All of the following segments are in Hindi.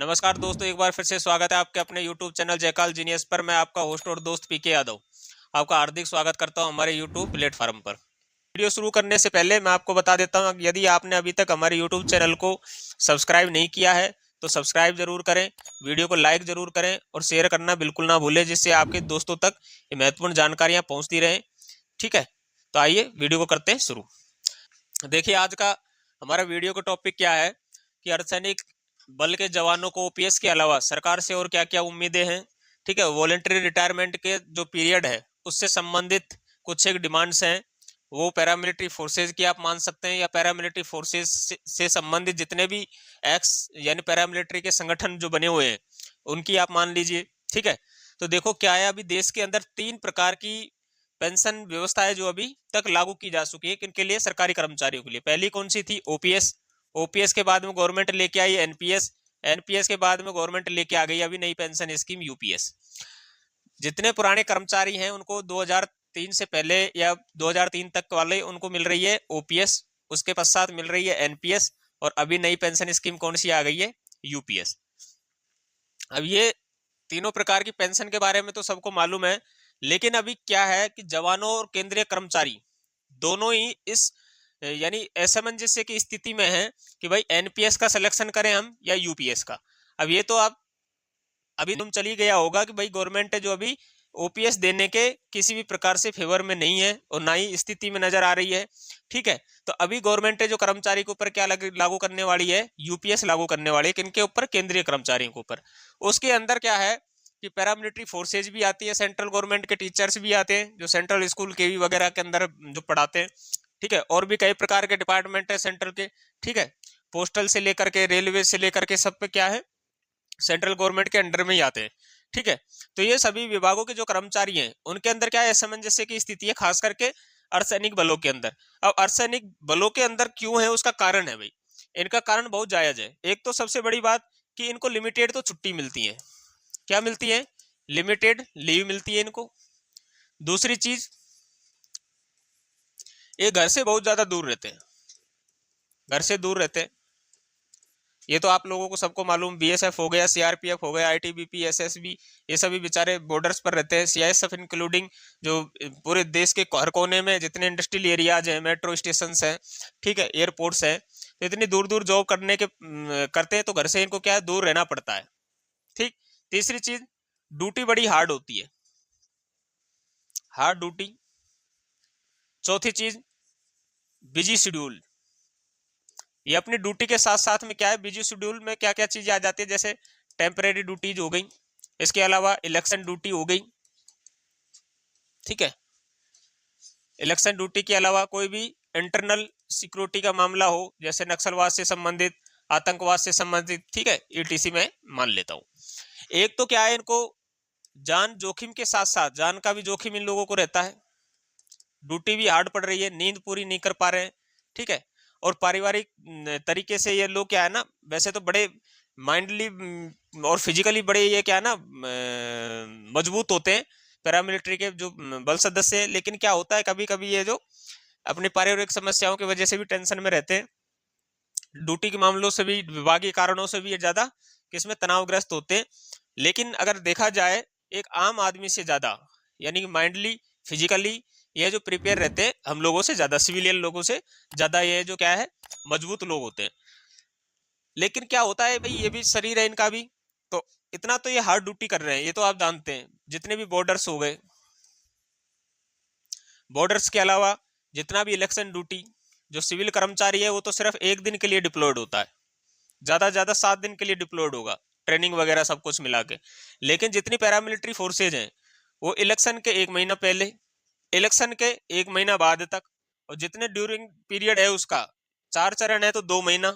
नमस्कार दोस्तों, एक बार फिर से स्वागत है आपके अपने YouTube चैनल जयकाल जीनियस पर। मैं आपका होस्ट और दोस्त पीके यादव आपका हार्दिक स्वागत करता हूं हमारे YouTube प्लेटफॉर्म पर। वीडियो शुरू करने से पहले मैं आपको बता देता हूं, यदि आपने अभी तक हमारे YouTube चैनल को सब्सक्राइब नहीं किया है तो सब्सक्राइब जरूर करें, वीडियो को लाइक जरूर करें और शेयर करना बिल्कुल ना भूलें, जिससे आपके दोस्तों तक ये महत्वपूर्ण जानकारियाँ पहुँचती रहें। ठीक है, तो आइए वीडियो को करते हैं शुरू। देखिए, आज का हमारा वीडियो का टॉपिक क्या है कि अर्धसैनिक बल के जवानों को ओपीएस के अलावा सरकार से और क्या क्या उम्मीदें हैं। ठीक है, वॉलेंटरी रिटायरमेंट के जो पीरियड है उससे संबंधित कुछ एक डिमांड्स हैं। वो पैरामिलिट्री फोर्सेज की आप मान सकते हैं, या पैरामिलिट्री फोर्सेज से संबंधित जितने भी एक्स यानी पैरामिलिट्री के संगठन जो बने हुए हैं उनकी आप मान लीजिए। ठीक है, तो देखो क्या है, अभी देश के अंदर 3 प्रकार की पेंशन व्यवस्था है जो अभी तक लागू की जा चुकी है। किनके लिए? सरकारी कर्मचारियों के लिए। पहली कौन सी थी? ओपीएस। ओपीएस के बाद में गवर्नमेंट लेके आई एनपीएस। एनपीएस के बाद में गवर्नमेंट लेके आ गई अभी नई पेंशन स्कीम यूपीएस। जितने पुराने कर्मचारी हैं उनको 2003 से पहले या 2003 तक वाले उनको मिल रही है ओपीएस, उसके पश्चात मिल रही है एनपीएस, और अभी नई पेंशन स्कीम कौन सी आ गई है? यूपीएस। अब ये तीनों प्रकार की पेंशन के बारे में तो सबको मालूम है, लेकिन अभी क्या है कि जवानों और केंद्रीय कर्मचारी दोनों ही इस यानी असमंजस्य की स्थिति में है कि भाई एनपीएस का सिलेक्शन करें हम या यूपीएस का। अब ये तो आप अभी तुम चली गया होगा कि भाई गवर्नमेंट है जो अभी ओपीएस देने के किसी भी प्रकार से फेवर में नहीं है और ना ही स्थिति में नजर आ रही है। ठीक है, तो अभी गवर्नमेंट है जो कर्मचारी के ऊपर क्या लागू करने वाली है? यूपीएस लागू करने वाली है। किनके ऊपर? केंद्रीय कर्मचारियों के ऊपर। उसके अंदर क्या है कि पैरामिलिट्री फोर्सेज भी आती है, सेंट्रल गवर्नमेंट के टीचर्स भी आते हैं जो सेंट्रल स्कूल केवी वगैरह के अंदर जो पढ़ाते हैं। ठीक है, और भी कई प्रकार के डिपार्टमेंट है सेंट्रल के। ठीक है, पोस्टल से लेकर के रेलवे से लेकर के सब पे क्या है, सेंट्रल गवर्नमेंट के अंडर में ही आते हैं। ठीक है, तो ये सभी विभागों के जो कर्मचारी हैं उनके अंदर क्या है, असमंजस्य की स्थिति है, खास करके अर्धसैनिक बलों के अंदर। अब अर्धसैनिक बलों के अंदर क्यों है, उसका कारण है भाई, इनका कारण बहुत जायज है। एक तो सबसे बड़ी बात कि इनको लिमिटेड तो छुट्टी मिलती है। क्या मिलती है? लिमिटेड लीव मिलती है इनको। दूसरी चीज, ये घर से बहुत ज्यादा दूर रहते हैं, घर से दूर रहते हैं। ये तो आप लोगों को सबको मालूम, बीएसएफ हो गया, सीआरपीएफ हो गया, आईटीबीपी, एसएसबी, ये सभी बेचारे बॉर्डर्स पर रहते हैं। सीआईएसएफ इंक्लूडिंग जो पूरे देश के हर कोने में जितने इंडस्ट्रियल एरियाज हैं, मेट्रो स्टेशन हैं, ठीक है, एयरपोर्ट्स हैं, तो इतनी दूर दूर जॉब करते हैं, तो घर से इनको क्या है, दूर रहना पड़ता है। ठीक। तीसरी चीज, ड्यूटी बड़ी हार्ड होती है, हार्ड ड्यूटी। चौथी चीज, बिजी शेड्यूल। ये अपनी ड्यूटी के साथ साथ में क्या है, बिजी शेड्यूल में क्या क्या चीजें आ जाती है, जैसे टेम्परेरी ड्यूटीज हो गई, इसके अलावा इलेक्शन ड्यूटी हो गई। ठीक है, इलेक्शन ड्यूटी के अलावा कोई भी इंटरनल सिक्योरिटी का मामला हो, जैसे नक्सलवाद से संबंधित, आतंकवाद से संबंधित, ठीक है, ईटीसी में मान लेता हूं। एक तो क्या है, इनको जान जोखिम के साथ साथ जान का भी जोखिम इन लोगों को रहता है। ड्यूटी भी हार्ड पड़ रही है, नींद पूरी नहीं कर पा रहे हैं। ठीक है, और पारिवारिक तरीके से ये लोग क्या है ना, वैसे तो बड़े माइंडली और फिजिकली बड़े ये क्या है ना मजबूत होते हैं पैरामिलिट्री के जो बल सदस्य हैं, लेकिन क्या होता है कभी कभी ये जो अपनी पारिवारिक समस्याओं की वजह से भी टेंशन में रहते हैं, ड्यूटी के मामलों से भी, विभागीय कारणों से भी ये ज्यादा किसमें तनावग्रस्त होते हैं। लेकिन अगर देखा जाए एक आम आदमी से ज्यादा, यानी कि माइंडली फिजिकली ये जो प्रिपेयर रहते हैं हम लोगों से ज्यादा, सिविलियन लोगों से ज्यादा ये जो क्या है, मजबूत लोग होते हैं। लेकिन क्या होता है भाई, ये भी शरीर है इनका भी, तो इतना तो ये हार्ड ड्यूटी कर रहे हैं, ये तो आप जानते हैं। जितने भी बॉर्डर्स हो गए, बॉर्डर्स के अलावा जितना भी इलेक्शन ड्यूटी, जो सिविल कर्मचारी है वो तो सिर्फ एक दिन के लिए डिप्लॉयड होता है, ज्यादा से ज्यादा 7 दिन के लिए डिप्लॉयड होगा, ट्रेनिंग वगैरह सब कुछ मिला के। लेकिन जितनी पैरामिलिट्री फोर्सेज हैं वो इलेक्शन के 1 महीना पहले, इलेक्शन के 1 महीना बाद तक, और जितने ड्यूरिंग पीरियड है उसका 4 चरण है तो 2 महीना,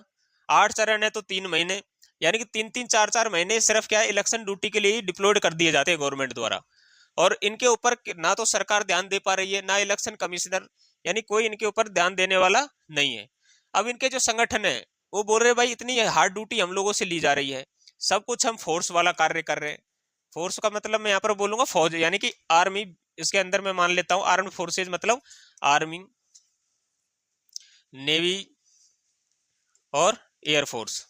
8 चरण है तो 3 महीने, यानी कि 3 3 4 4 महीने सिर्फ क्या है, इलेक्शन ड्यूटी के लिए ही डिप्लॉयड कर दिए जाते हैं गवर्नमेंट द्वारा। और इनके ऊपर ना तो सरकार ध्यान दे पा रही है, ना इलेक्शन कमिश्नर, यानी कोई इनके ऊपर ध्यान देने वाला नहीं है। अब इनके जो संगठन है वो बोल रहे भाई इतनी हार्ड ड्यूटी हम लोगों से ली जा रही है, सब कुछ हम फोर्स वाला कार्य कर रहे हैं। फोर्स का मतलब मैं यहाँ पर बोलूंगा फौज, यानी कि आर्मी, इसके अंदर मैं मान लेता हूँ आर्म्ड फोर्सेज, मतलब आर्मी, नेवी और एयरफोर्स।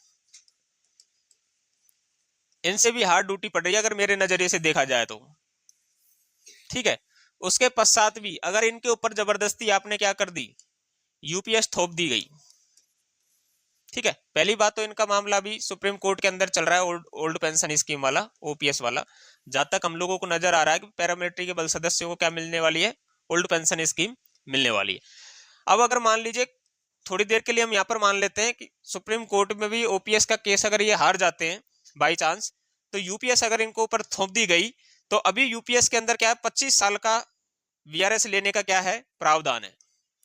इनसे भी हार्ड ड्यूटी पड़ रही है अगर मेरे नजरिए से देखा जाए तो, ठीक है। उसके पश्चात भी अगर इनके ऊपर जबरदस्ती आपने क्या कर दी, यूपीएस थोप दी गई, ठीक है। पहली बात तो इनका मामला भी सुप्रीम कोर्ट के अंदर चल रहा है, ओल्ड पेंशन स्कीम वाला, ओपीएस वाला। जहां तक हम लोगों को नजर आ रहा है कि पैरामिलिट्री के बल सदस्यों को क्या मिलने वाली है, ओल्ड पेंशन स्कीम मिलने वाली है। अब अगर मान लीजिए थोड़ी देर के लिए हम यहाँ पर मान लेते हैं कि सुप्रीम कोर्ट में भी ओपीएस का केस अगर ये हार जाते हैं बाई चांस, तो यूपीएस अगर इनको ऊपर थोप दी गई तो अभी यूपीएस के अंदर क्या है, 25 साल का वीआरएस लेने का क्या है, प्रावधान है।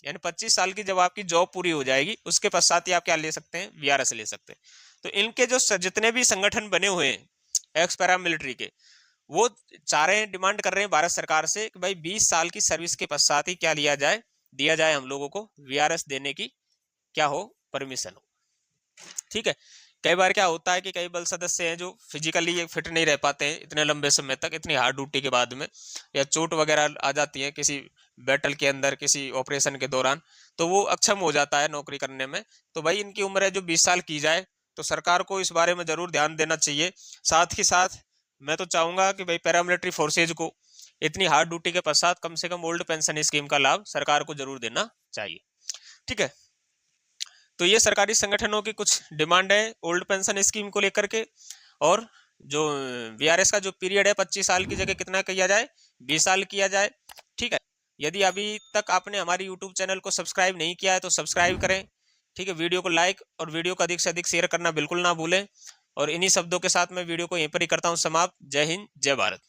यानी 25 साल की जब आपकी जॉब पूरी हो जाएगी उसके पश्चात ही आप क्या ले सकते हैं, वीआरएस ले सकते हैं। तो इनके जो जितने भी संगठन बने हुए हैं एक्स पैरामिलिट्री के, वो चाह रहे हैं, डिमांड कर रहे हैं भारत सरकार से कि भाई 20 साल की सर्विस के पश्चात ही क्या लिया जाए, दिया जाए हम लोगों को वीआरएस देने की क्या हो, परमिशन हो, ठीक है। कई बार क्या होता है कि कई बल सदस्य हैं जो फिजिकली फिट नहीं रह पाते हैं इतने लंबे समय तक, इतनी हार्ड ड्यूटी के बाद में, या चोट वगैरह आ जाती है किसी बैटल के अंदर, किसी ऑपरेशन के दौरान, तो वो अक्षम हो जाता है नौकरी करने में। तो भाई इनकी उम्र है जो 20 साल की जाए, तो सरकार को इस बारे में जरूर ध्यान देना चाहिए। साथ ही साथ मैं तो चाहूंगा कि भाई पैरामिलिट्री फोर्सेज को इतनी हार्ड ड्यूटी के पश्चात कम से कम ओल्ड पेंशन स्कीम का लाभ सरकार को जरूर देना चाहिए, ठीक है। तो ये सरकारी संगठनों की कुछ डिमांड है ओल्ड पेंशन स्कीम को लेकर के। और जो वीआरएस का जो पीरियड है 25 साल की जगह कितना किया जाए, 20 साल किया जाए, ठीक है। यदि अभी तक आपने हमारी यूट्यूब चैनल को सब्सक्राइब नहीं किया है तो सब्सक्राइब करें, ठीक है। वीडियो को लाइक और वीडियो को अधिक से अधिक शेयर करना बिल्कुल ना भूलें। और इन्हीं शब्दों के साथ मैं वीडियो को यहीं पर ही करता हूँ समाप्त। जय हिंद, जय भारत।